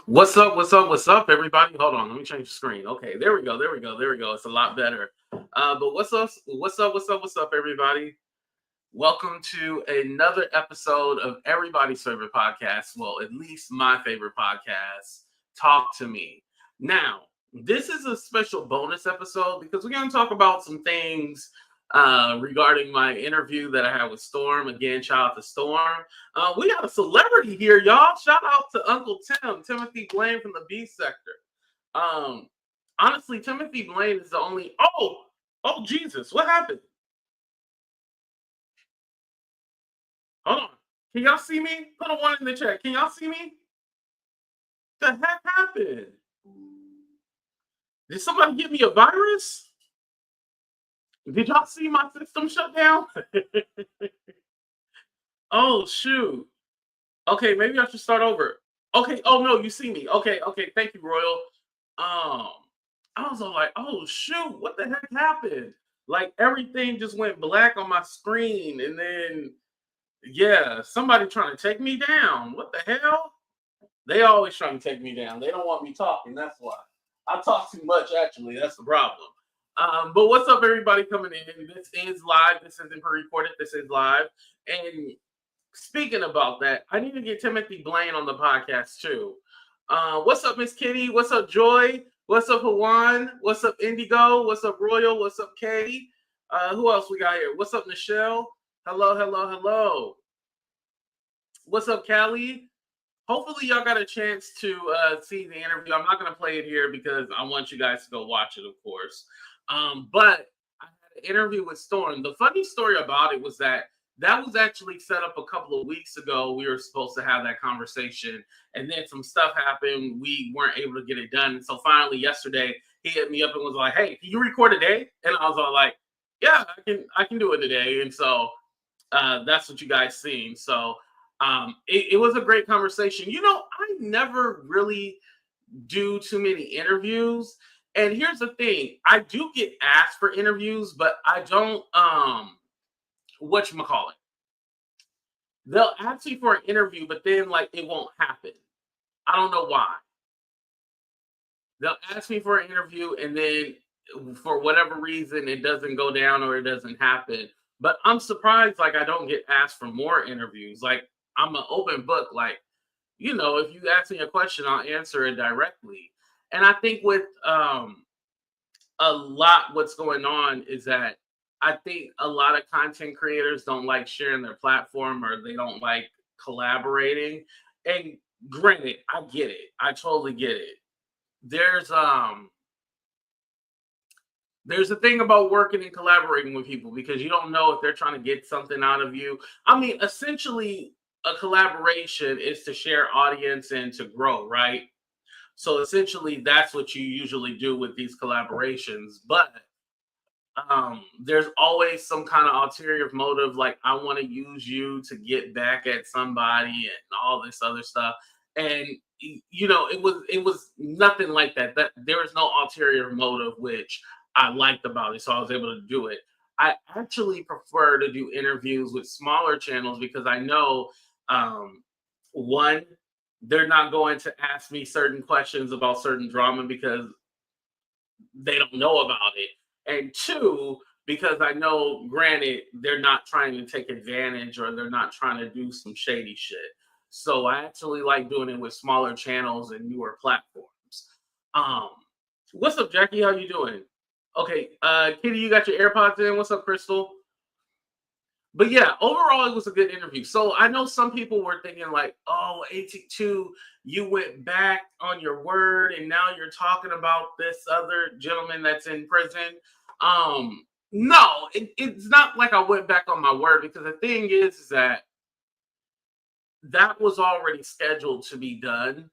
What's up? What's up? What's up, everybody? Hold on, let me change the screen. Okay, there we go. There we go. There we go. It's a lot better. But what's up? What's up? What's up? What's up, everybody? Welcome to another episode of everybody's favorite podcast. Well, at least my favorite podcast, Talk to Me. Now, this is a special bonus episode because we're going to talk about some things regarding my interview that I had with Storm. Again, shout out to Storm. We got a celebrity here, y'all. Shout out to Uncle Tim, Timothy Blaine from the B sector. Um, Honestly, Timothy Blaine is the only. Oh, Jesus, what happened? Hold on. Can y'all see me? Put a one in the chat. Can y'all see me? The heck happened? Did somebody give me a virus? Did y'all see my system shut down? Oh, shoot. Okay, maybe I should start over. Okay. Oh no, you see me. Okay. Okay. Thank you, Royal. Um, I was all like, oh shoot, what the heck happened? Like everything just went black on my screen, and then yeah, somebody trying to take me down. What the hell? They always trying to take me down. They don't want me talking. That's why. I talk too much. Actually, that's the problem. But what's up, everybody coming in? This is live. This isn't pre-recorded. This is live. And speaking about that, I need to get Timothy Blaine on the podcast too. What's up, Miss Kitty? What's up, Joy? What's up, Hawan? What's up, Indigo? What's up, Royal? What's up, Katie? Who else we got here? What's up, Michelle? Hello, hello, hello. What's up, Callie? Hopefully, y'all got a chance to see the interview. I'm not going to play it here because I want you guys to go watch it, of course. But I had an interview with Storm. The funny story about it was that was actually set up a couple of weeks ago. We were supposed to have that conversation, and then some stuff happened. We weren't able to get it done. And so finally, yesterday, he hit me up and was like, "Hey, can you record today?" And I was all like, "Yeah, I can do it today." And so that's what you guys seen. So it was a great conversation. You know, I never really do too many interviews. And here's the thing, I do get asked for interviews, but I don't whatchamacallit. They'll ask me for an interview, but then like it won't happen. I don't know why. They'll ask me for an interview and then for whatever reason it doesn't go down or it doesn't happen. But I'm surprised like I don't get asked for more interviews. Like I'm an open book. Like, you know, if you ask me a question, I'll answer it directly. And I think with a lot what's going on is that I think a lot of content creators don't like sharing their platform or they don't like collaborating. And granted, I get it. I totally get it. There's a thing about working and collaborating with people because you don't know if they're trying to get something out of you. I mean, essentially a collaboration is to share audience and to grow, right? So essentially, that's what you usually do with these collaborations. But there's always some kind of ulterior motive, like I want to use you to get back at somebody and all this other stuff. And you know, it was nothing like that. That there was no ulterior motive, which I liked about it. So I was able to do it. I actually prefer to do interviews with smaller channels because I know one, they're not going to ask me certain questions about certain drama because they don't know about it. And two, because I know, granted, they're not trying to take advantage or they're not trying to do some shady shit. So I actually like doing it with smaller channels and newer platforms. Um, what's up, Jackie? How you doing? Okay, Kitty, you got your AirPods in. What's up, Crystal? But yeah, overall, it was a good interview. So I know some people were thinking like, oh, 82, you went back on your word and now you're talking about this other gentleman that's in prison. No, it's not like I went back on my word because the thing is that was already scheduled to be done.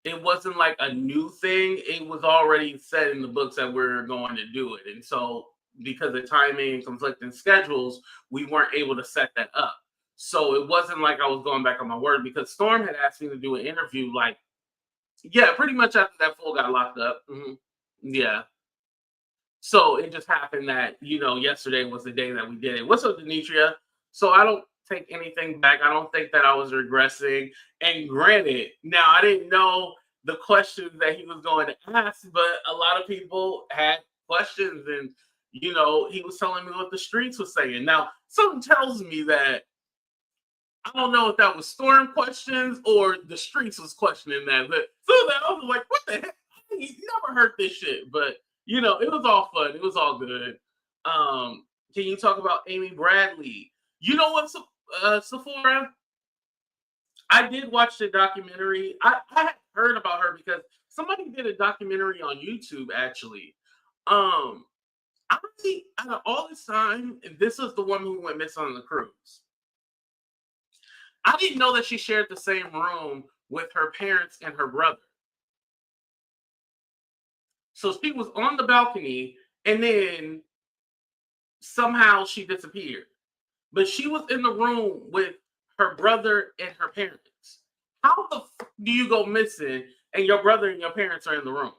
It wasn't like a new thing. It was already set in the books that we're going to do it. And so because of timing and conflicting schedules, we weren't able to set that up. So it wasn't like I was going back on my word because Storm had asked me to do an interview like, yeah, pretty much after that fool got locked up. Yeah. So it just happened that, you know, yesterday was the day that we did it. What's up, Demetria? So I don't take anything back. I don't think that I was regressing. And granted, now I didn't know the questions that he was going to ask, but a lot of people had questions, and he was telling me what the streets was saying. Now, something tells me that I don't know if that was Storm questions or the streets was questioning that. But so that I was like, what the heck? You never heard this shit. But it was all fun. It was all good. Can you talk about Amy Bradley? You know what, Sephora? I did watch the documentary. I had heard about her because somebody did a documentary on YouTube actually. Um, Honestly, out of all this time, this was the one who went missing on the cruise. I didn't know that she shared the same room with her parents and her brother. So she was on the balcony, and then somehow she disappeared. But she was in the room with her brother and her parents. How the do you go missing and your brother and your parents are in the room?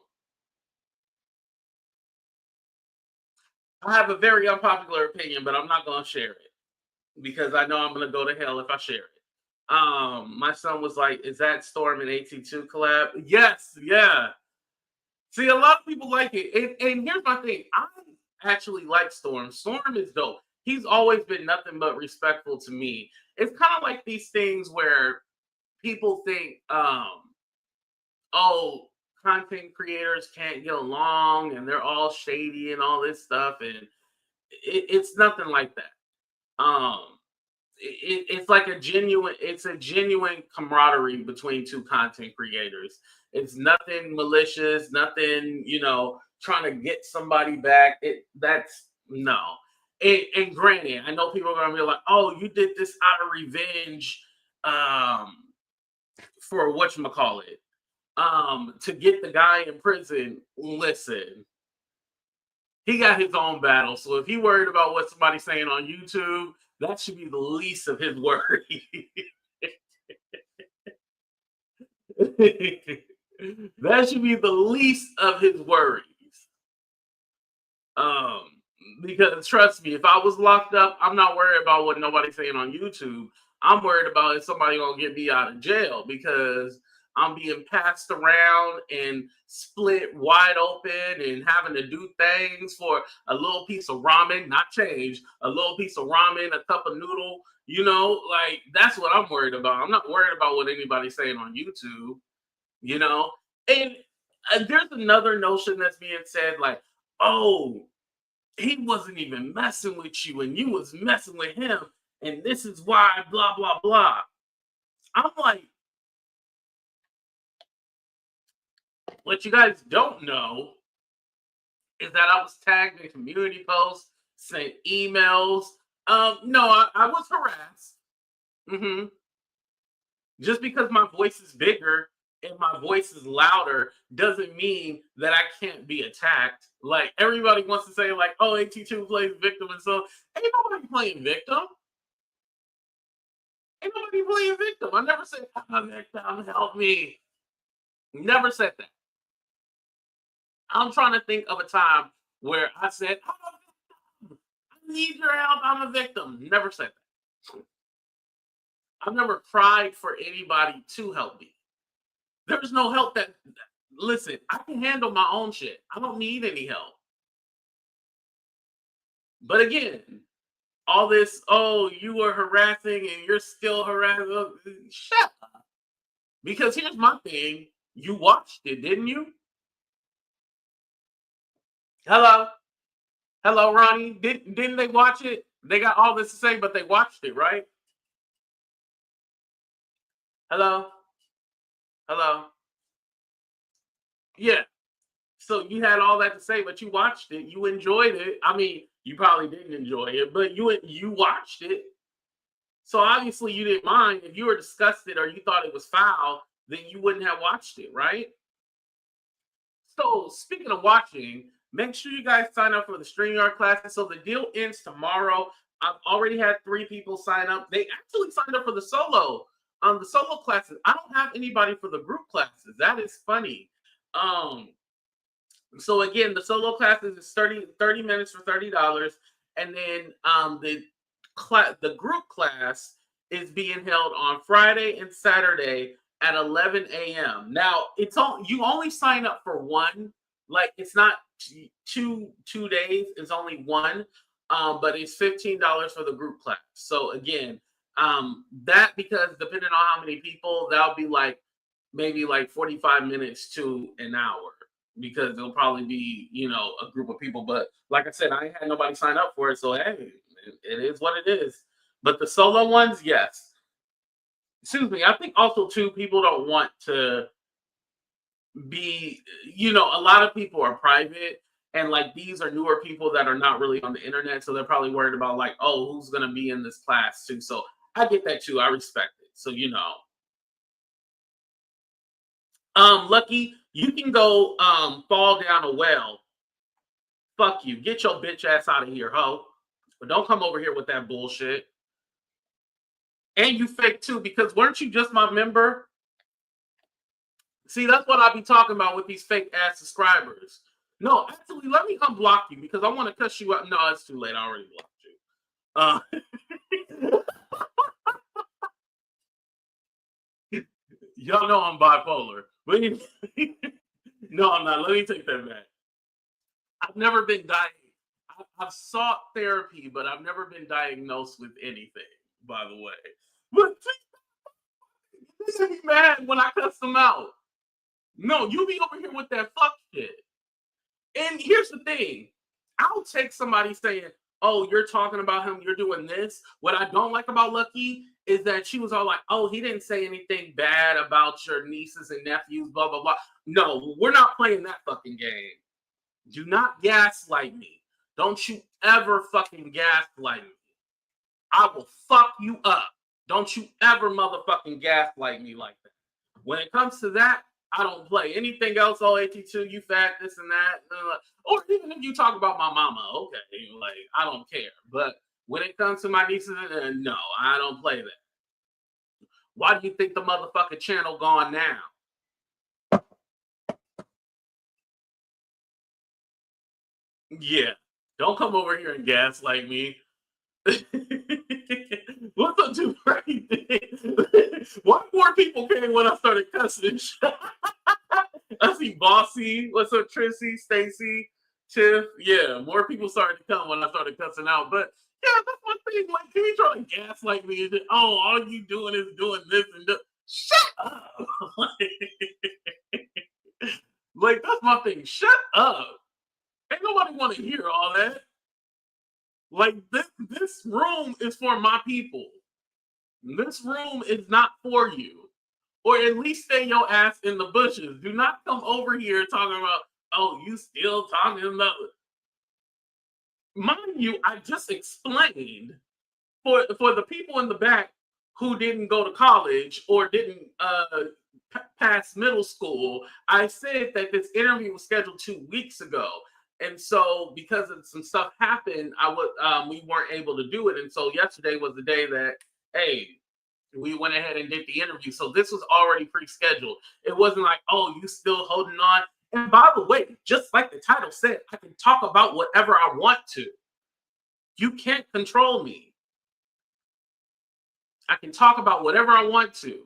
I have a very unpopular opinion, but I'm not going to share it because I know I'm going to go to hell if I share it. My son was like, "Is that Storm and AT2 collab?" Yes, yeah. See, a lot of people like it, and here's my thing: I actually like Storm. Storm is dope. He's always been nothing but respectful to me. It's kind of like these things where people think, oh, content creators can't get along, and they're all shady and all this stuff, and it's nothing like that. It's like it's a genuine camaraderie between two content creators. It's nothing malicious, nothing, trying to get somebody back. That's no. And granted, I know people are gonna be like, oh, you did this out of revenge, for whatchamacallit, to get the guy in prison. Listen, he got his own battle. So if he worried about what somebody's saying on YouTube, that should be the least of his worry. That should be the least of his worries. Um, because trust me, if I was locked up, I'm not worried about what nobody's saying on YouTube. I'm worried about if somebody gonna get me out of jail because I'm being passed around and split wide open and having to do things for a little piece of ramen, not change, a little piece of ramen, a cup of noodle, like that's what I'm worried about. I'm not worried about what anybody's saying on YouTube, you know? And there's another notion that's being said, like, oh, he wasn't even messing with you and you was messing with him, and this is why, blah, blah, blah. I'm like, what you guys don't know is that I was tagged in community posts, sent emails. No, I was harassed. Hmm. Just because my voice is bigger and my voice is louder doesn't mean that I can't be attacked. Like everybody wants to say, like, oh, AT2 plays victim, and so ain't nobody playing victim. Ain't nobody playing victim. I never said, I'm a victim, help me. Never said that. I'm trying to think of a time where I said, I'm a victim. I need your help. I'm a victim. Never said that. I've never cried for anybody to help me. There's no help listen, I can handle my own shit. I don't need any help. But again, all this, oh, you were harassing and you're still harassing. Shut up. Because here's my thing. You watched it, didn't you? Hello? Hello, Ronnie. Didn't they watch it? They got all this to say, but they watched it, right? Hello? Hello? Yeah. So you had all that to say, but you watched it. You enjoyed it. I mean, you probably didn't enjoy it, but you watched it. So obviously you didn't mind. If you were disgusted or you thought it was foul, then you wouldn't have watched it, right? So speaking of watching, make sure you guys sign up for the StreamYard classes. So the deal ends tomorrow. I've already had 3 people sign up. They actually signed up for the solo classes. I don't have anybody for the group classes. That is funny. So again, the solo classes is 30 minutes for $30. And then the group class is being held on Friday and Saturday at 11 a.m. Now, it's all you only sign up for one. Like it's not two days, it's only one. But it's $15 for the group class. So again, that because depending on how many people, that'll be like maybe like 45 minutes to an hour because there'll probably be, a group of people. But like I said, I ain't had nobody sign up for it. So hey, it is what it is. But the solo ones, yes. Excuse me. I think also too, people don't want to be, a lot of people are private and like these are newer people that are not really on the internet. So they're probably worried about like, oh, who's gonna be in this class too. So I get that too. I respect it. So Lucky, you can go fall down a well. Fuck you. Get your bitch ass out of here, ho. But don't come over here with that bullshit. And you fake too, because weren't you just my member? See, that's what I be talking about with these fake ass subscribers. No, actually, let me unblock you because I want to cuss you out. No, it's too late. I already blocked you. Y'all know I'm bipolar. But no, I'm not. Let me take that back. I've never been diagnosed. I've sought therapy, but I've never been diagnosed with anything, by the way. But they be mad when I cuss them out. No, you be over here with that fuck shit. And here's the thing. I'll take somebody saying, oh, you're talking about him, you're doing this. What I don't like about Lucky is that she was all like, oh, he didn't say anything bad about your nieces and nephews, blah, blah, blah. No, we're not playing that fucking game. Do not gaslight me. Don't you ever fucking gaslight me. I will fuck you up. Don't you ever motherfucking gaslight me like that. When it comes to that, I don't play anything else. Oh, 82, you fat, this and that. Or even if you talk about my mama, okay, like I don't care. But when it comes to my nieces, no, I don't play that. Why do you think the motherfucking channel gone now? Yeah, don't come over here and gaslight me. What's the two right thing? Why more people came when I started cussing? I see Bossy. What's up, Trissy, Stacy, Tiff? Yeah, more people started to come when I started cussing out. But yeah, that's one thing. Like, you be trying to gaslight me. And oh, all you doing is doing this and that. Shut up. Like, that's my thing. Shut up. Ain't nobody want to hear all that. Like this room is for my people. This room is not for you. Or at least stay your ass in the bushes. Do not come over here talking about, oh, you still talking about. Mind you, I just explained for the people in the back who didn't go to college or didn't pass middle school. I said that this interview was scheduled 2 weeks ago. And so because of some stuff happened, we weren't able to do it. And so yesterday was the day that, hey, we went ahead and did the interview. So this was already pre-scheduled. It wasn't like, oh, you still holding on. And by the way, just like the title said, I can talk about whatever I want to. You can't control me. I can talk about whatever I want to.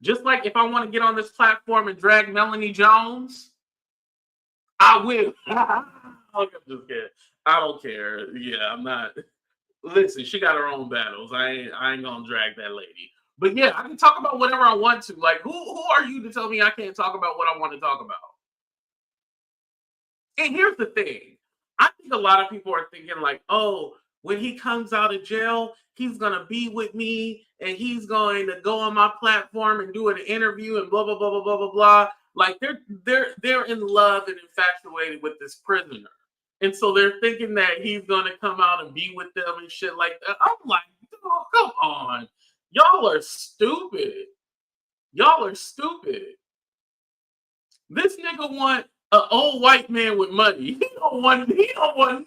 Just like if I want to get on this platform and drag Melanie Jones, I will. I'm just kidding. I don't care. Yeah, I'm not. Listen, she got her own battles. I ain't gonna drag that lady. But yeah, I can talk about whatever I want to. Like, who are you to tell me I can't talk about what I want to talk about? And here's the thing. I think a lot of people are thinking like, oh, when he comes out of jail, he's gonna be with me and he's going to go on my platform and do an interview and blah blah blah blah blah blah blah. Like they're in love and infatuated with this prisoner. And so they're thinking that he's gonna come out and be with them and shit like that. I'm like, oh, come on. Y'all are stupid. Y'all are stupid. This nigga want an old white man with money. He don't want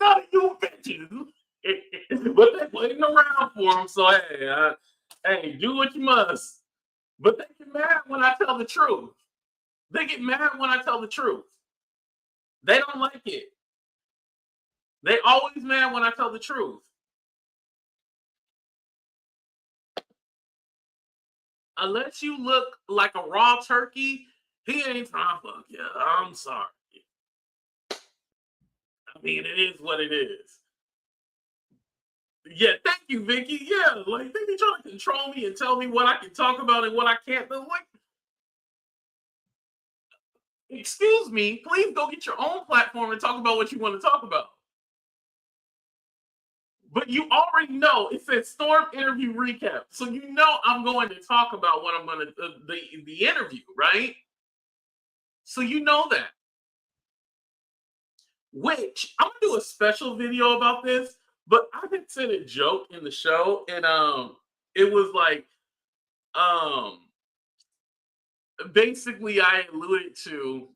none of you bitches. But they're waiting around for him. So hey, do what you must. But they get mad when I tell the truth. They get mad when I tell the truth. They don't like it. They always mad when I tell the truth. unless you look like a raw turkey, he ain't trying to fuck you. I'm sorry. I mean, it is what it is. Yeah, thank you, Vicky. Yeah, like they be trying to control me and tell me what I can talk about and what I can't. But like, excuse me, please go get your own platform and talk about what you want to talk about. But you already know it says Storm interview recap, so you know I'm going to talk about what I'm going to the interview, right? So you know that. Which I'm gonna do a special video about this, but I had said a joke in the show, and it was like um basically I alluded to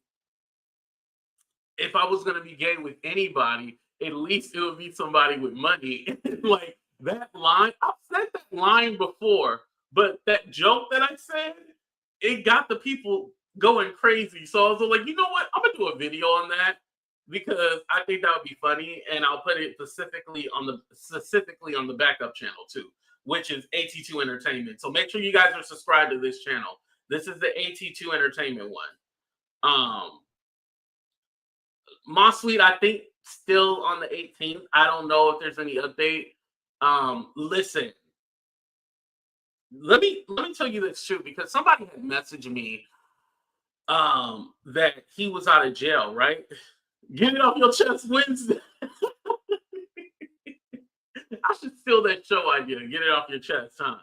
if I was gonna be gay with anybody, at least it would be somebody with money. Like that line, I've said that line before, but that joke that I said, it got the people going crazy. So I was like, you know what? I'm gonna do a video on that because I think that would be funny, and I'll put it specifically on the backup channel too, which is AT2 Entertainment. So make sure you guys are subscribed to this channel. This is the AT2 Entertainment one. Moss Sweet, I think, still on the 18th. I don't know if there's any update. Listen, let me tell you this too, because somebody had messaged me that he was out of jail, right? Get it off your chest Wednesday. I should steal that show idea. Get it off your chest, huh?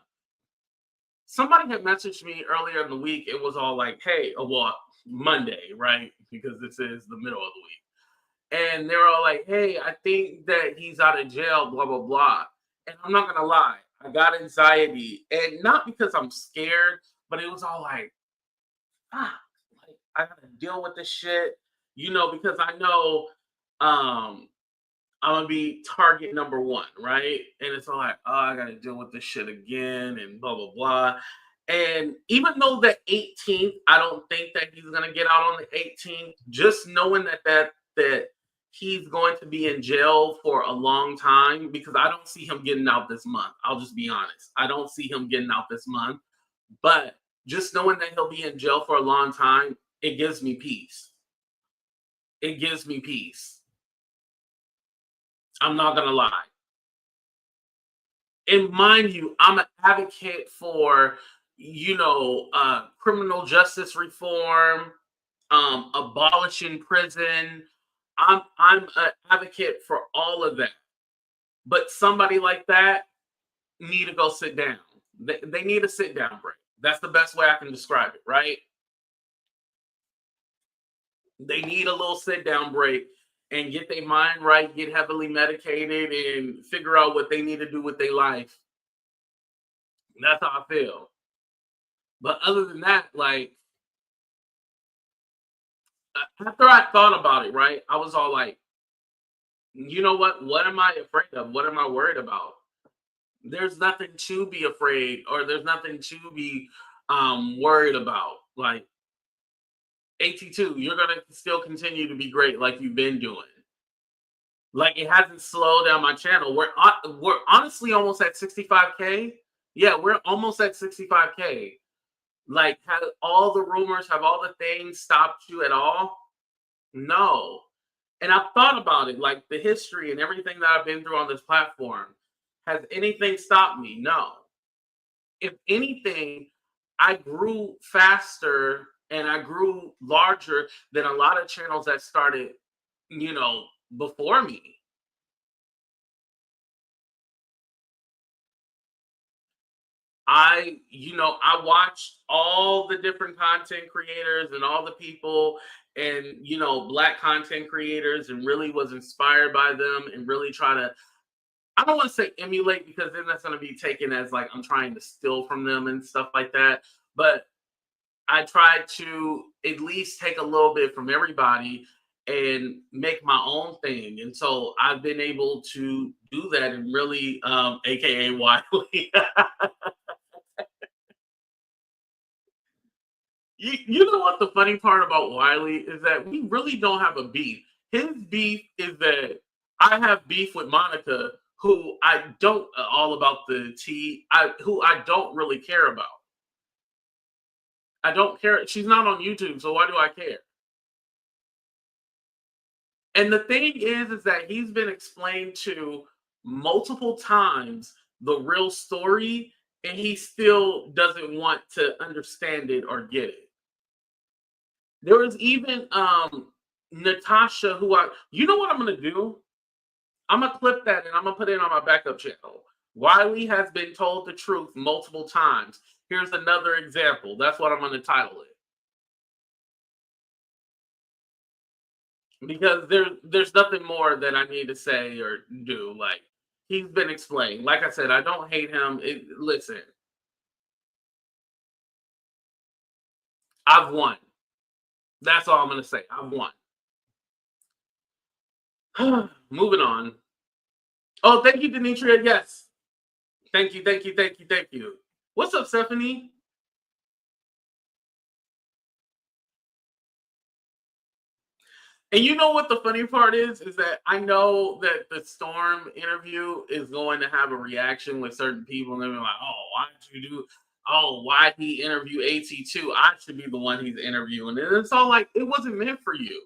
Somebody had messaged me earlier in the week. It was all like, hey, well, Monday, right? Because this is the middle of the week. And they're all like, hey, I think that he's out of jail, blah, blah, blah. And I'm not gonna lie, I got anxiety. And not because I'm scared, but it was all like, like I gotta deal with this shit, because I know I'm gonna be target number one, right? And it's all like, oh, I gotta deal with this shit again and blah blah blah. And even though the 18th, I don't think that he's gonna get out on the 18th. Just knowing that he's going to be in jail for a long time, because I don't see him getting out this month. I'll just be honest. I don't see him getting out this month. But just knowing that he'll be in jail for a long time, it gives me peace. It gives me peace. I'm not gonna lie. And mind you, I'm an advocate for, criminal justice reform, abolishing prison. I'm an advocate for all of that. But somebody like that need to go sit down. They need a sit down break. That's the best way I can describe it, right? They need a little sit down break and get their mind right, get heavily medicated, and figure out what they need to do with their life. That's how I feel. But other than that, like, after I thought about it, right, I was all like, you know what? What am I afraid of? What am I worried about? There's nothing to be afraid, or there's nothing to be worried about. Like, AT2, you're gonna still continue to be great like you've been doing. Like, it hasn't slowed down my channel. We're honestly almost at 65K. Yeah, we're almost at 65K. Like, have all the rumors, have all the things stopped you at all? No. And I've thought about it, like the history and everything that I've been through on this platform. Has anything stopped me? No. If anything, I grew faster and I grew larger than a lot of channels that started, before me. I watched all the different content creators and all the people and, black content creators, and really was inspired by them, and really try to, I don't want to say emulate, because then that's going to be taken as like I'm trying to steal from them and stuff like that. But I tried to at least take a little bit from everybody and make my own thing. And so I've been able to do that, and really, AKA Wiley. You know what the funny part about Wiley is, that we really don't have a beef. His beef is that I have beef with Monica, who I don't all about the tea, who I don't really care about. I don't care. She's not on YouTube, so why do I care? And the thing is that he's been explained to multiple times the real story, and he still doesn't want to understand it or get it. There was even Natasha, who you know what I'm gonna do? I'm gonna clip that and I'm gonna put it on my backup channel. Wiley has been told the truth multiple times. Here's another example. That's what I'm gonna title it. Because there's nothing more that I need to say or do. Like, he's been explained. Like I said, I don't hate him. Listen, I've won. That's all I'm gonna say. I've won. Moving on. Oh, thank you, Demetria. Yes. Thank you, thank you, thank you, thank you. What's up, Stephanie? And you know what the funny part is that I know that the Storm interview is going to have a reaction with certain people, and they're like, "Oh, why did you do? Oh, why did he interview AT2? I should be the one he's interviewing." And it's all like, it wasn't meant for you.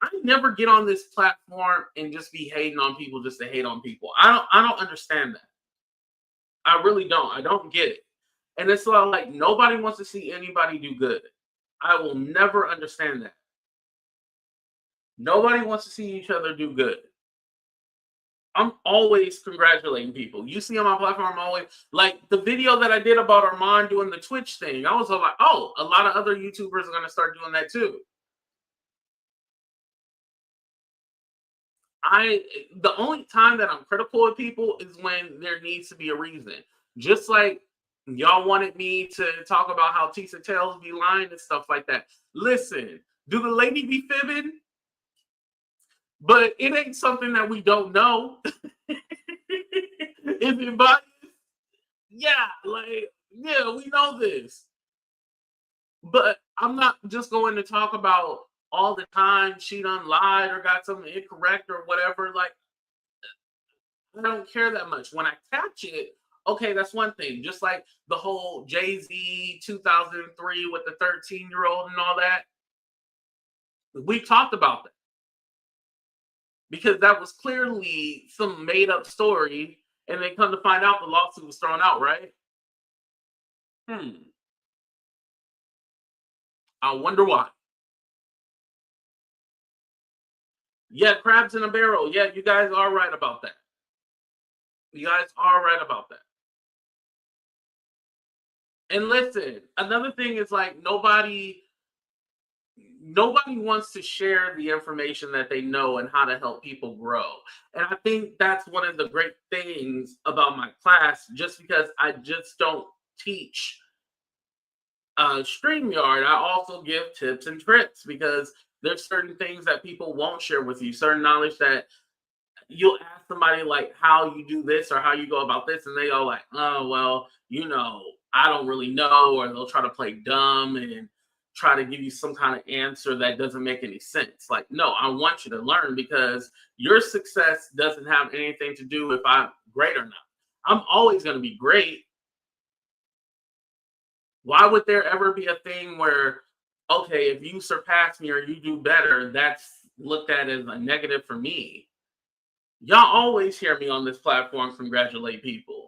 I never get on this platform and just be hating on people just to hate on people. I don't understand that. I really don't. I don't get it. And it's like nobody wants to see anybody do good. I will never understand that. Nobody wants to see each other do good. I'm always congratulating people. You see on my platform, I'm always like the video that I did about Armand doing the Twitch thing. I was like, oh, a lot of other YouTubers are going to start doing that too. The only time that I'm critical of people is when there needs to be a reason. Just like y'all wanted me to talk about how Tisa Tails be lying and stuff like that. Listen, do the lady be fibbing? But it ain't something that we don't know. Is it biased? Yeah, like, yeah, we know this. But I'm not just going to talk about all the time she done lied or got something incorrect or whatever. Like, I don't care that much. When I catch it, okay, that's one thing. Just like the whole Jay-Z 2003 with the 13-year-old and all that. We talked about that because that was clearly some made-up story, and then come to find out the lawsuit was thrown out, right? I wonder why. Yeah, crabs in a barrel. Yeah, you guys are right about that. You guys are right about that. And listen, another thing is like nobody wants to share the information that they know and how to help people grow. And I think that's one of the great things about my class, just because I just don't teach StreamYard. I also give tips and tricks because there's certain things that people won't share with you, certain knowledge that you'll ask somebody like how you do this or how you go about this, and they all like, oh well, I don't really know, or they'll try to play dumb and try to give you some kind of answer that doesn't make any sense. Like, no, I want you to learn because your success doesn't have anything to do if I'm great or not. I'm always going to be great. Why would there ever be a thing where, okay, if you surpass me or you do better, that's looked at as a negative for me? Y'all always hear me on this platform congratulate people.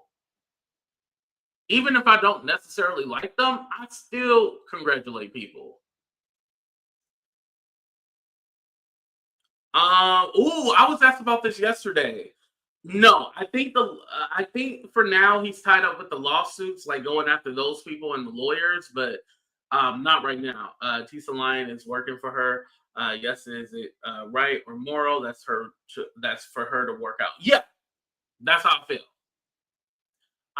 Even if I don't necessarily like them, I still congratulate people. I was asked about this yesterday. No, I think for now he's tied up with the lawsuits, like going after those people and the lawyers, but not right now. Tisa Lyon is working for her. Yes, is it right or moral? That's her. That's for her to work out. Yeah, that's how I feel.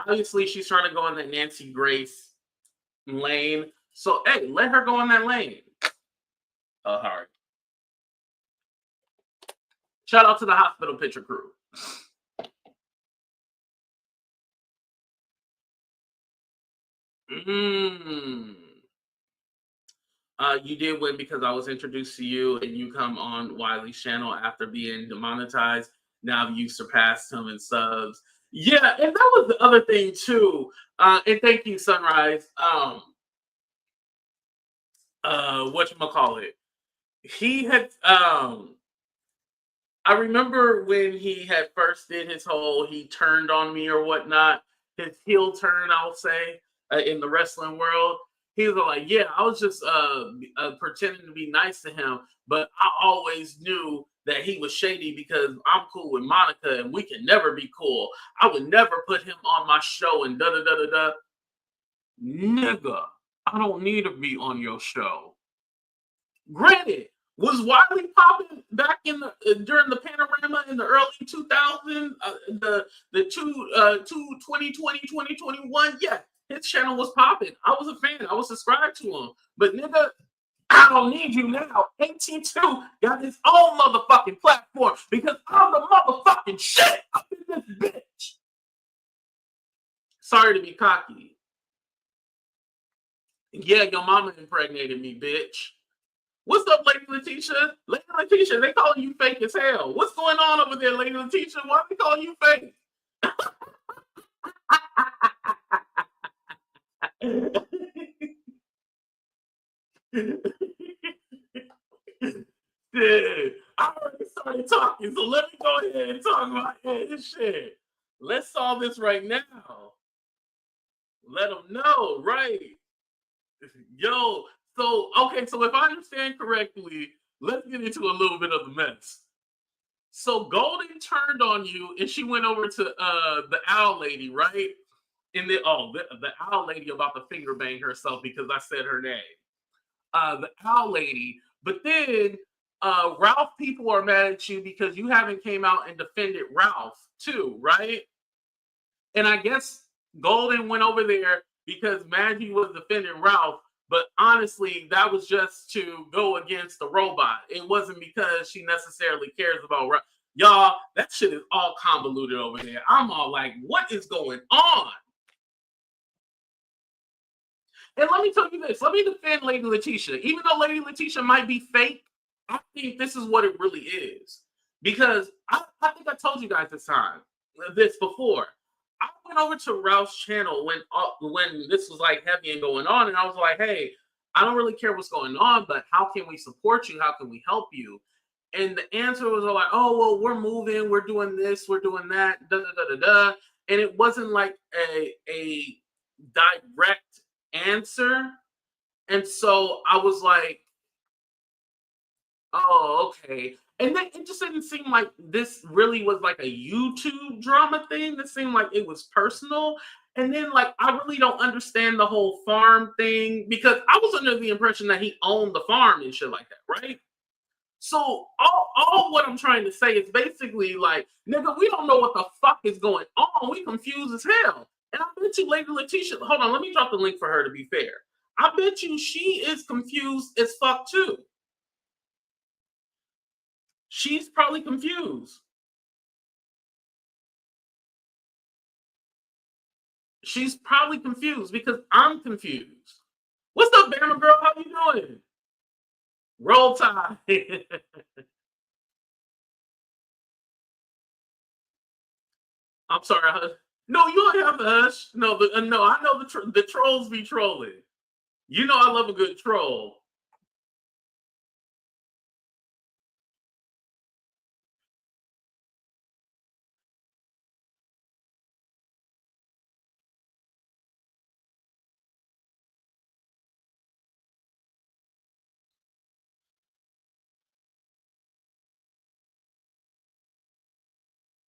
Obviously, she's trying to go in the Nancy Grace lane. So, hey, let her go in that lane. Hard. Shout out to the hospital picture crew. You did win because I was introduced to you and you come on Wiley's channel after being demonetized. Now you surpassed him in subs. Yeah, and that was the other thing too. And thank you, Sunrise. whatchamacallit. He had I remember when he had first did his whole he turned on me or whatnot, his heel turn, I'll say, in the wrestling world. He was like, yeah, I was just pretending to be nice to him, but I always knew that he was shady because I'm cool with Monica and we can never be cool. I would never put him on my show and da da da da da. Nigga, I don't need to be on your show. Granted, was Wiley popping back in the during the panorama in the early 2000s, the 2021? Yeah, his channel was popping. I was a fan. I was subscribed to him. But nigga, I don't need you now. AT2 got his own motherfucking platform because I'm the motherfucking shit up in this bitch. Sorry to be cocky. Yeah, your mama impregnated me, bitch. What's up, Lady Leticia? Lady Leticia, they calling you fake as hell. What's going on over there, Lady Leticia? Why are they calling you fake? Dude, I already started talking, so let me go ahead and talk about this shit. Let's solve this right now. Let them know, right? Yo, so okay, so if I understand correctly, let's get into a little bit of the mess. So Golden turned on you, and she went over to the owl lady, right? And the owl lady about to finger bang herself because I said her name. The owl lady, but then Ralph people are mad at you because you haven't came out and defended Ralph too, right? And I guess Golden went over there because Maggie was defending Ralph, but honestly, that was just to go against the robot. It wasn't because she necessarily cares about Ralph. Y'all, that shit is all convoluted over there. I'm all like, what is going on? And let me tell you this. Let me defend Lady Leticia. Even though Lady Leticia might be fake, I think this is what it really is. Because I think I told you guys this before. I went over to Ralph's channel when this was like heavy and going on, and I was like, hey, I don't really care what's going on, but how can we support you? How can we help you? And the answer was like, oh, well, we're moving, we're doing this, we're doing that, da da da da da. And it wasn't like a direct answer. And so I was like, oh, okay. And then it just didn't seem like this really was like a YouTube drama thing. This seemed like it was personal. And then, like, I really don't understand the whole farm thing because I was under the impression that he owned the farm and shit like that, right? So all what I'm trying to say is basically like, nigga, we don't know what the fuck is going on. We confused as hell. And I bet you Lady Leticia, hold on, let me drop the link for her to be fair. I bet you she is confused as fuck too. She's probably confused. She's probably confused because I'm confused. What's up, Bama girl? How you doing? Roll Tide. I'm sorry. No, you don't have to hush. No, no, I know the trolls be trolling. You know I love a good troll.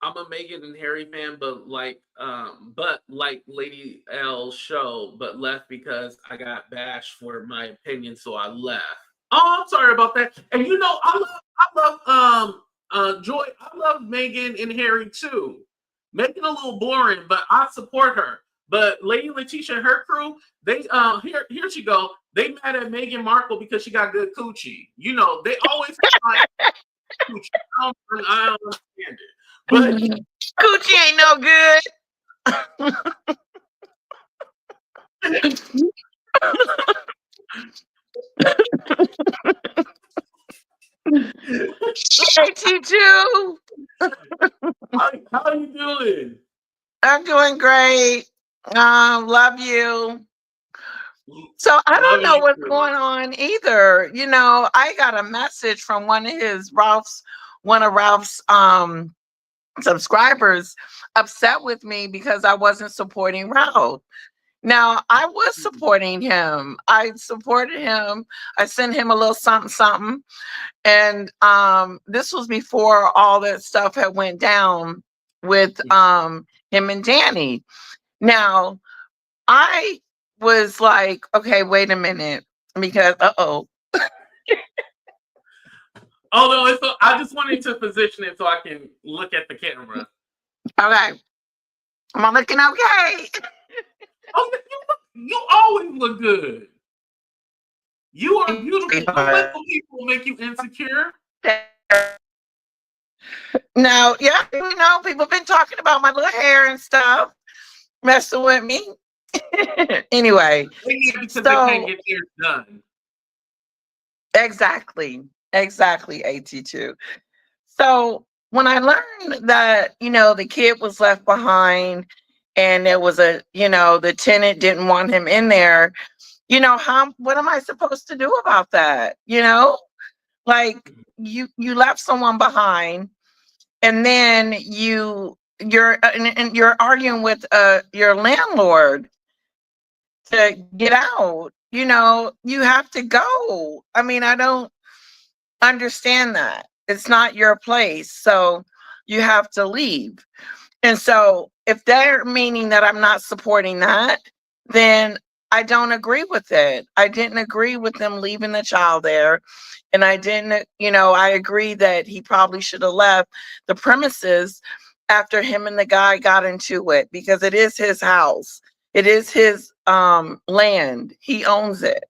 I'm a Megan and Harry fan, but like Lady L's show, but left because I got bashed for my opinion, so I left. Oh, I'm sorry about that. And you know, I love Joy. I love Megan and Harry too. Megan a little boring, but I support her. But Lady Leticia and her crew, they here she go. They mad at Meghan Markle because she got good coochie. You know, they always have like coochie. I don't understand it. But Coochie ain't no good. AT2. How are you doing? I'm doing great. Love you. So I don't Love know you what's too. going on either. I got a message from one of Ralph's subscribers upset with me because I wasn't supporting Ralph. Now I was supporting him. I supported him. I sent him a little something something. And this was before all that stuff had went down with him and Danny. Now I was like, okay, wait a minute, because Oh no, I just wanted to position it so I can look at the camera. okay, am I looking okay? Oh, you always look good. You are beautiful. Don't let the people make you insecure. Now, yeah, people been talking about my little hair and stuff, messing with me. Anyway, Because they can't get theirs done. Exactly, AT2. So when I learned that, the kid was left behind and there was the tenant didn't want him in there, what am I supposed to do about that? Like you left someone behind, and then you're arguing with your landlord to get out. You have to go. I mean, I don't understand that. It's not your place, so you have to leave. And so if they're meaning that I'm not supporting that, then I don't agree with it. I didn't agree with them leaving the child there. And I didn't, I agree that he probably should have left the premises after him and the guy got into it, because it is his house. It is his land. He owns it.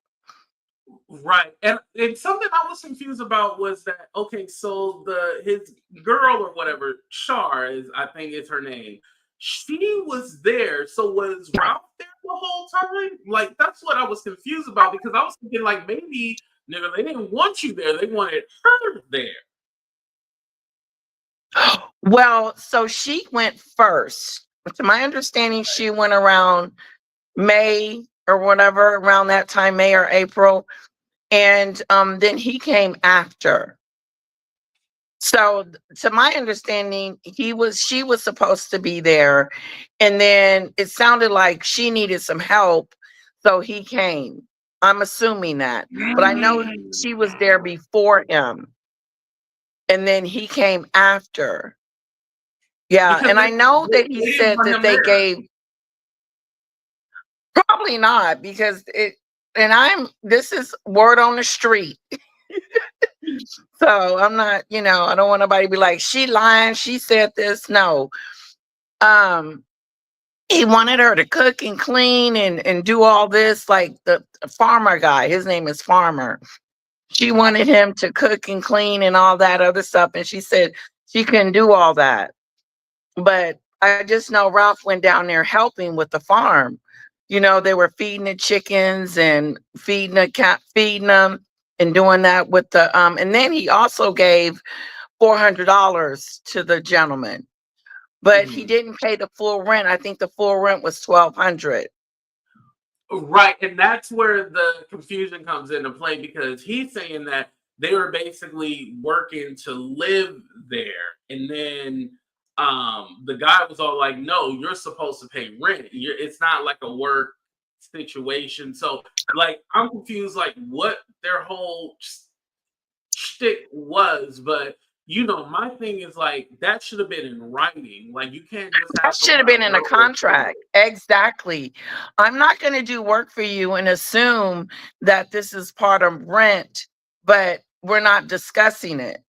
Right. And something I was confused about was that, okay, so his girl or whatever, Char I think is her name. She was there. So was Ralph there the whole time? Like, that's what I was confused about, because I was thinking like maybe nigga, they didn't want you there. They wanted her there. Well, so she went first. To my understanding, she went around May or whatever, around that time, May or April. And then he came after. So to my understanding, she was supposed to be there. And then it sounded like she needed some help. So he came. I'm assuming that. But I know she was there before him. And then he came after. Yeah. Because And I know that he they didn't said want that him they there. gave, probably not, because this is word on the street. So I'm not, I don't want nobody to be like, she lying, she said this. No. He wanted her to cook and clean and do all this, like the farmer guy. His name is Farmer. She wanted him to cook and clean and all that other stuff. And she said she couldn't do all that. But I just know Ralph went down there helping with the farm. They were feeding the chickens and feeding the cat, feeding them and doing that with the and then he also gave $400 to the gentleman, but he didn't pay the full rent. I think the full rent was $1,200. Right, and that's where the confusion comes into play, because he's saying that they were basically working to live there, and then the guy was all like, "No, you're supposed to pay rent. It's not like a work situation." So, like, I'm confused, like what their whole shtick was, but my thing is like that should have been in writing. Like, you can't just That have should have somebody been in a verbal. contract. Exactly. I'm not going to do work for you and assume that this is part of rent, but we're not discussing it.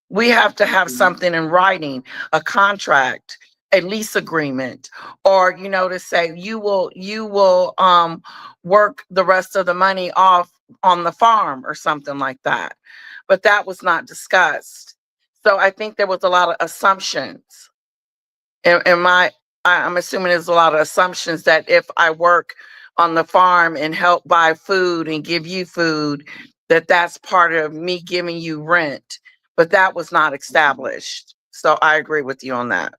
We have to have something in writing, a contract, a lease agreement, or to say you will work the rest of the money off on the farm or something like that. But that was not discussed. So I think there was a lot of assumptions. I'm assuming there's a lot of assumptions that if I work on the farm and help buy food and give you food, that's part of me giving you rent. But that was not established. So I agree with you on that.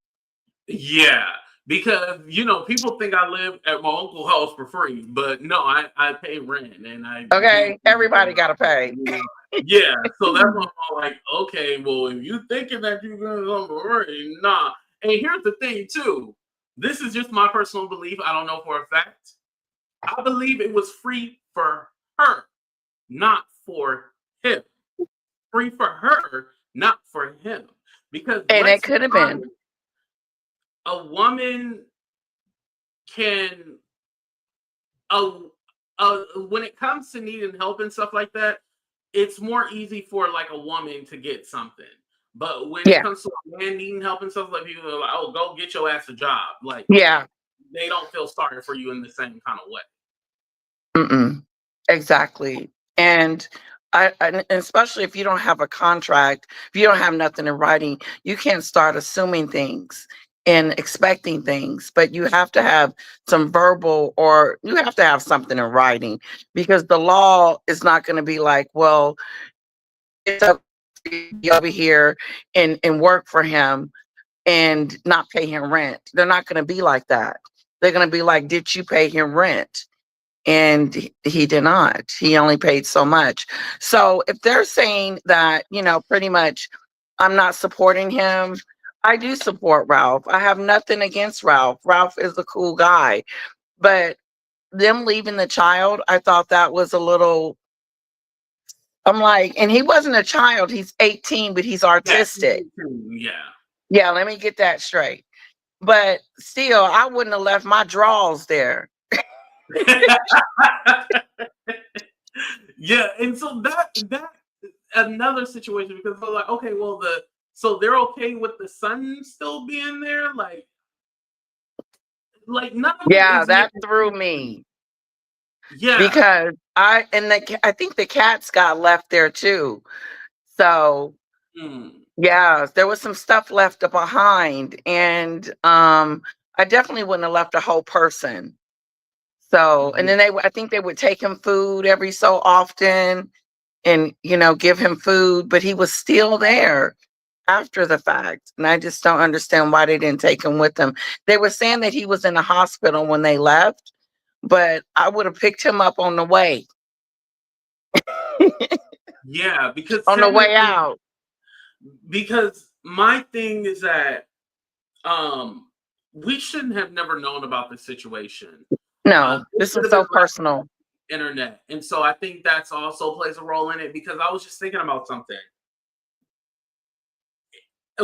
Yeah, because people think I live at my uncle's house for free, but no, I pay rent and I do Okay, things everybody got to pay. yeah, so that's why I'm like, okay, well, if you thinking that you're gonna go free, nah. And here's the thing too. This is just my personal belief. I don't know for a fact. I believe it was free for her, not for him. Free for her, not for him. Because And it let's be could have been. honest, a woman can uh, when it comes to needing help and stuff like that, it's more easy for like a woman to get something. But when it Yeah. comes to a man needing help and stuff, like people are like, "Oh, go get your ass a job." Like Yeah. they don't feel sorry for you in the same kind of way. Mm-mm. Exactly. And and especially if you don't have a contract, if you don't have nothing in writing, you can't start assuming things and expecting things, but you have to have some verbal, or you have to have something in writing, because the law is not going to be like, well, it's up to you to be over here and work for him and not pay him rent. They're not going to be like that. They're going to be like, did you pay him rent? And he did not. He only paid so much. So if they're saying that, pretty much I'm not supporting him, I do support Ralph. I have nothing against Ralph. Ralph is a cool guy. But them leaving the child, I thought that was a little, I'm like, and he wasn't a child. He's 18, but he's Yeah, artistic. yeah. Yeah, let me get that straight. But still, I wouldn't have left my drawers there. Yeah, and so that another situation because they're like, okay, well so they're okay with the son still being there, like none of it Yeah, is that making threw sense to me. me. Yeah. Because I think the cats got left there too. So Mm. yeah, there was some stuff left behind, and I definitely wouldn't have left a whole person. So, and Yeah. then I think they would take him food every so often, and give him food, but he was still there after the fact, and I just don't understand why they didn't take him with them. They were saying that he was in the hospital when they left, but I would have picked him up on the way. Yeah, because On the way technically, out. because my thing is that um we shouldn't have never known about this situation. No, This this should was have been so personal. internet. And so I think that's also plays a role in it because I was just thinking about something.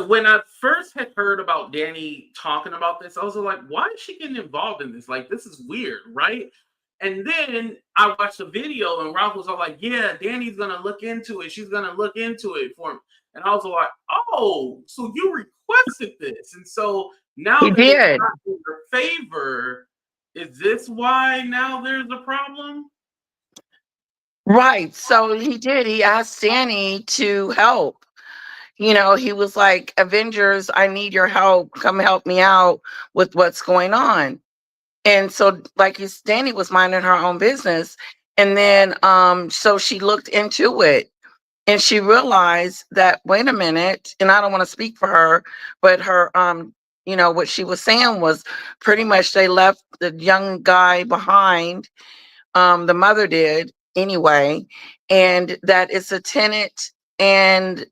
When I first had heard about Danny talking about this, I was like, why is she getting involved in this? Like, this is weird, right? And then I watched a video and Ralph was all like, yeah, Danny's gonna look into it. She's gonna look into it for him. And I was like, oh, so you requested this. And so now He that it's did. not in your favor, is this why now there's a problem? Right. So he did. He asked Danny to help. He was like, Avengers, I need your help. Come help me out with what's going on. And so, like Danny was minding her own business. And then so she looked into it, and she realized that, wait a minute, and I don't want to speak for her, but her what she was saying was pretty much they left the young guy behind, the mother did anyway, and that and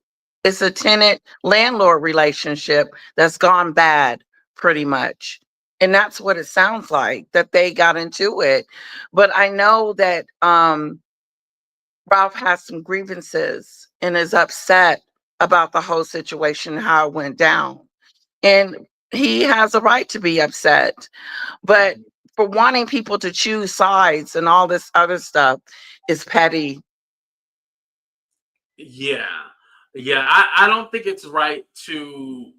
it's a tenant landlord relationship that's gone bad pretty much. And that's what it sounds like, that they got into it. But I know that Ralph has some grievances and is upset about the whole situation, how it went down. And he has a right to be upset. But for wanting people to choose sides and all this other stuff is petty. Yeah. Yeah. I don't think it's right to,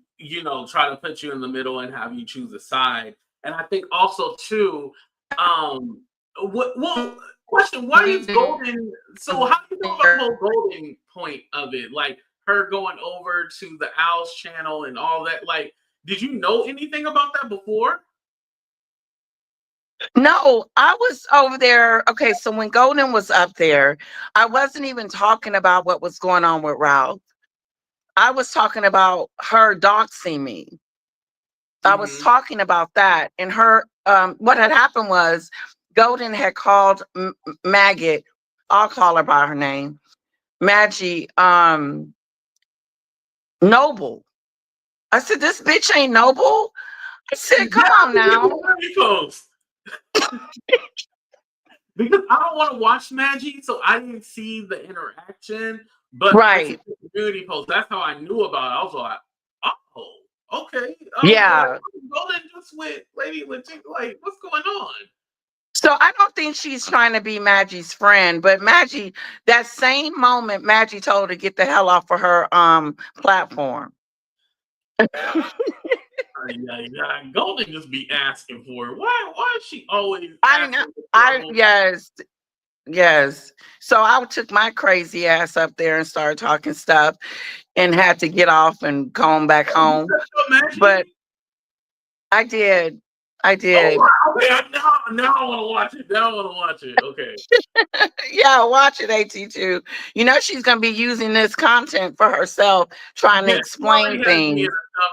try to put you in the middle and have you choose a side. And I think also too, well, question, why is Golden so how do you know about the whole Golden point of it? Like her going over to the Owls channel and all that. Like, did you know anything about that before? No, I was over there. Okay, so when Golden was up there, I wasn't even talking about what was going on with Ralph. I was talking about her doxing me. I was talking about that, and her what had happened was Golden had called Maggot. I'll call her by her name, Maggie Noble. I said, this bitch ain't Noble. I said, come on now. Because I don't want to watch Maggie, so I didn't see the interaction. But Right. It's a community post. That's how I knew about it. I was like, oh, okay. Yeah. Golden just with Lady Leticia. Like, what's going on? So I don't think she's trying to be Maggie's friend, but Maggie, that same moment, Maggie told her to get the hell off of her platform. Yeah. Golden just be asking for it. Why is she always Yes. So I took my crazy ass up there and started talking stuff and had to get off and come back home. But I did. Oh, okay, now I want to watch it. Now I want to watch it. Okay. Yeah, watch it, AT2. You know she's gonna be using this content for herself, trying to explain things. Me in a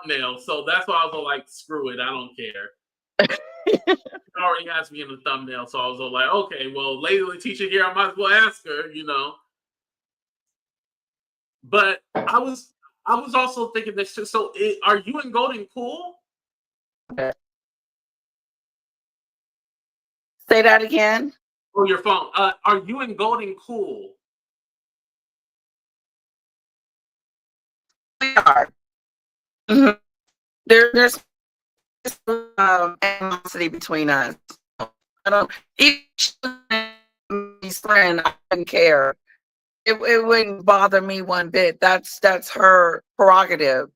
thumbnail, so that's why I was like, screw it, I don't care. She already has me in the thumbnail, so I was like, okay, well, Lady Leticia here, I might as well ask her, you know. But I was also thinking this too. So, are you and Golden cool? Say that again. Oh, your phone. Are you and Golden cool? We are. Mm-hmm. There's animosity between us. I don't. Each friend, I don't care. It wouldn't bother me one bit. That's her prerogative.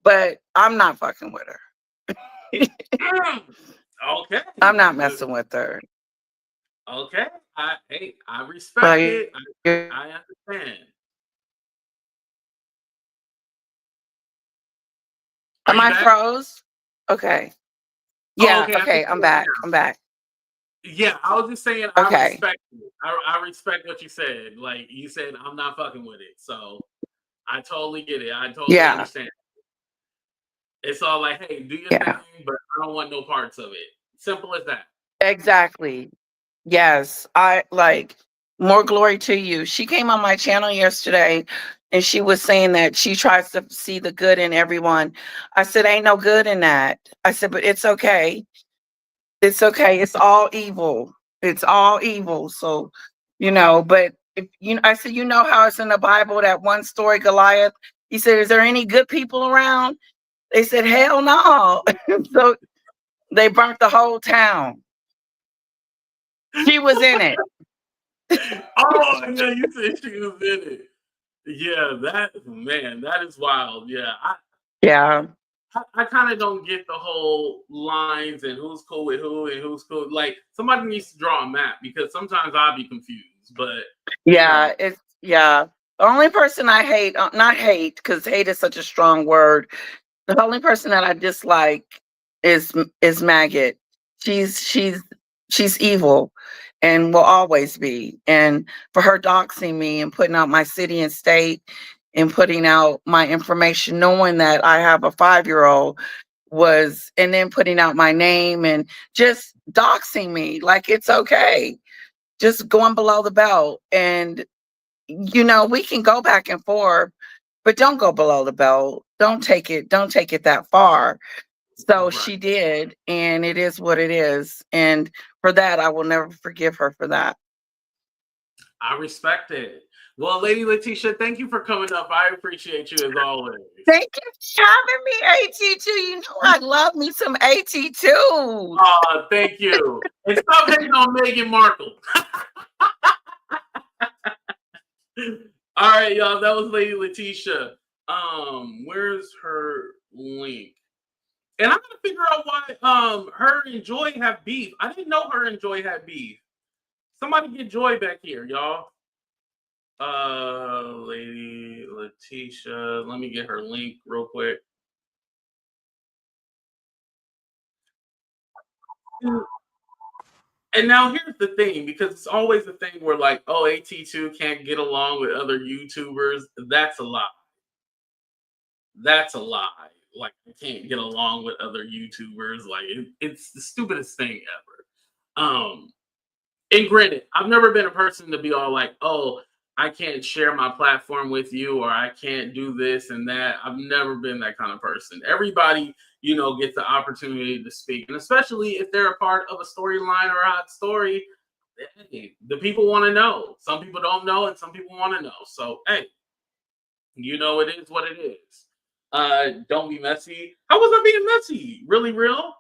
But I'm not fucking with her. Okay. I'm not messing with her. Okay. I respect it. I understand. Am I froze? Okay. Yeah. Okay. I'm back. Yeah, I was just saying. Okay. I respect it. I respect what you said. Like you said, I'm not fucking with it. So I totally get it. I totally understand. It's all like, hey, do your thing, but I don't want no parts of it. Simple as that. Exactly. Yes. I like more glory to you. She came on my channel yesterday and she was saying that she tries to see the good in everyone. I said, ain't no good in that. I said, but it's okay. It's okay. It's all evil. It's all evil. So, but if I said, how it's in the Bible, that one story, Goliath, he said, is there any good people around? They said, hell no. So they burnt the whole town. She was in it. Oh, yeah, you said she was in it. Yeah, that is wild. Yeah. I kind of don't get the whole lines and who's cool with who and who's cool. Like somebody needs to draw a map because sometimes I'll be confused. But the only person I hate, not hate, because hate is such a strong word. The only person that I dislike is Maggot. She's evil and will always be. And for her doxing me and putting out my city and state and putting out my information, knowing that I have a 5-year-old and then putting out my name and just doxing me like it's okay. Just going below the belt. And, we can go back and forth, but don't go below the belt. Don't take it that far. So she did, and it is what it is. And for that, I will never forgive her for that. I respect it. Well, Lady Leticia, thank you for coming up. I appreciate you as always. Thank you for having me, AT2. You know I love me some AT2. Oh, thank you. And stop hating on Meghan Markle. All right, y'all. That was Lady Leticia. Where's her link? And I'm gonna figure out why her and Joy have beef. I didn't know her and Joy had beef. Somebody get Joy back here, y'all. Lady Leticia. Let me get her link real quick. And now here's the thing, because it's always the thing where like, oh, AT2 can't get along with other YouTubers. That's a lie. That's a lie. like I can't get along with other YouTubers. Like it's the stupidest thing ever. And granted, I've never been a person to be all like, oh, I can't share my platform with you or I can't do this and that. I've never been that kind of person. Everybody, gets the opportunity to speak. And especially if they're a part of a storyline or a hot story, hey, the people want to know. Some people don't know and some people want to know. So, hey, it is what it is. Don't be messy. How was I being messy? Really real?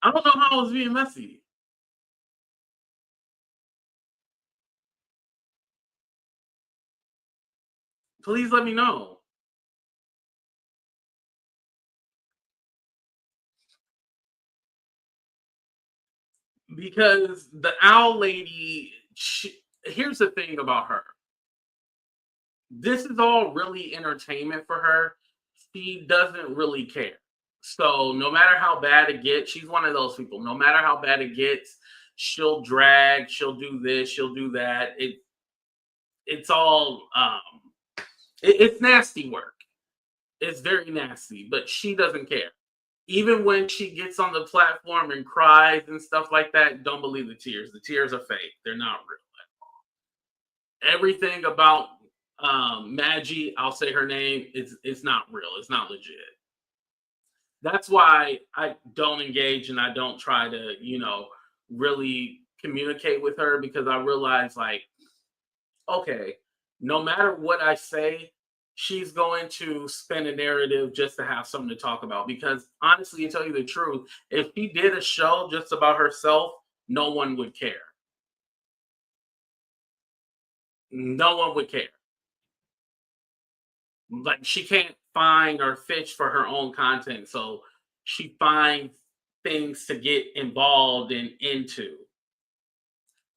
I don't know how I was being messy. Please let me know. Because the owl lady, here's the thing about her. This is all really entertainment for her. She doesn't really care. So no matter how bad it gets, she's one of those people. No matter how bad it gets, she'll drag, she'll do this, she'll do that. It's all it's nasty work. It's very nasty, but she doesn't care. Even when she gets on the platform and cries and stuff like that, don't believe the tears. The tears are fake. They're not real. Everything about Maggie, I'll say her name, it's not real. It's not legit. That's why I don't engage and I don't try to, really communicate with her because I realize like, okay, no matter what I say, she's going to spin a narrative just to have something to talk about. Because honestly, to tell you the truth, if she did a show just about herself, no one would care. No one would care. Like she can't find or fish for her own content. So she finds things to get involved and into.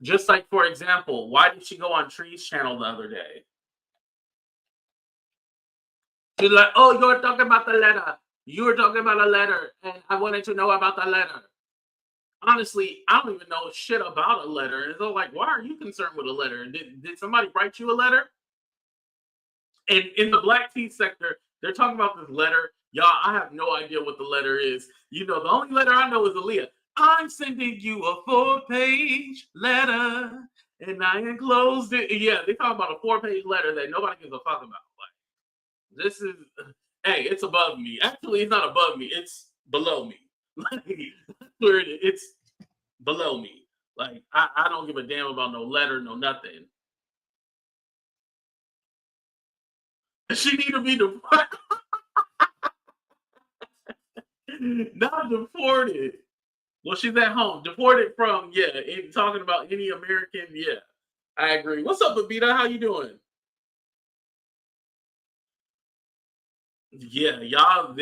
Just like, for example, why did she go on Tree's channel the other day? She's like, oh, you're talking about the letter. You were talking about a letter, and I wanted to know about the letter. Honestly, I don't even know shit about a letter. And so, like, why are you concerned with a letter? Did somebody write you a letter? And in the black tea sector, they're talking about this letter. Y'all, I have no idea what the letter is. The only letter I know is Aaliyah. I'm sending you a 4-page letter, and I enclosed it. Yeah, they talking about a 4-page letter that nobody gives a fuck about. Like, this is, hey, it's above me. Actually, it's not above me. It's below me. Like, that's where it's below me. Like, I don't give a damn about no letter, no nothing. She need to be deported. Not deported. Well, she's at home. Deported from, talking about any American, yeah. I agree. What's up, Babita? How you doing? Yeah, y'all,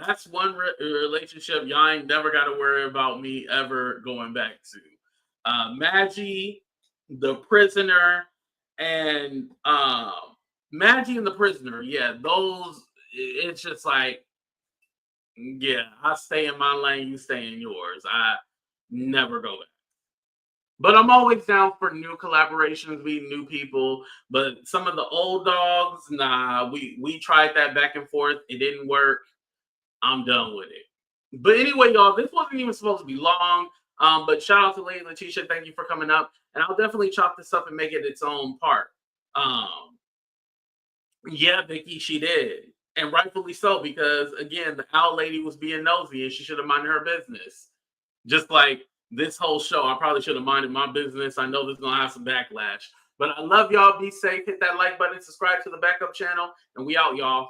that's one relationship y'all ain't never got to worry about me ever going back to. Maggie, the prisoner, and Maggie and the prisoner, yeah, those, it's just like, yeah, I stay in my lane, you stay in yours. I never go back. But I'm always down for new collaborations, meeting new people. But some of the old dogs, nah, we tried that back and forth. It didn't work. I'm done with it. But anyway, y'all, this wasn't even supposed to be long. But shout out to Lady Leticia. Thank you for coming up. And I'll definitely chop this up and make it its own part. Yeah, Vicky, she did. And rightfully so, because again, the owl lady was being nosy and she should have minded her business. Just like this whole show, I probably should have minded my business. I know this is going to have some backlash. But I love y'all. Be safe. Hit that like button. Subscribe to the backup channel. And we out, y'all.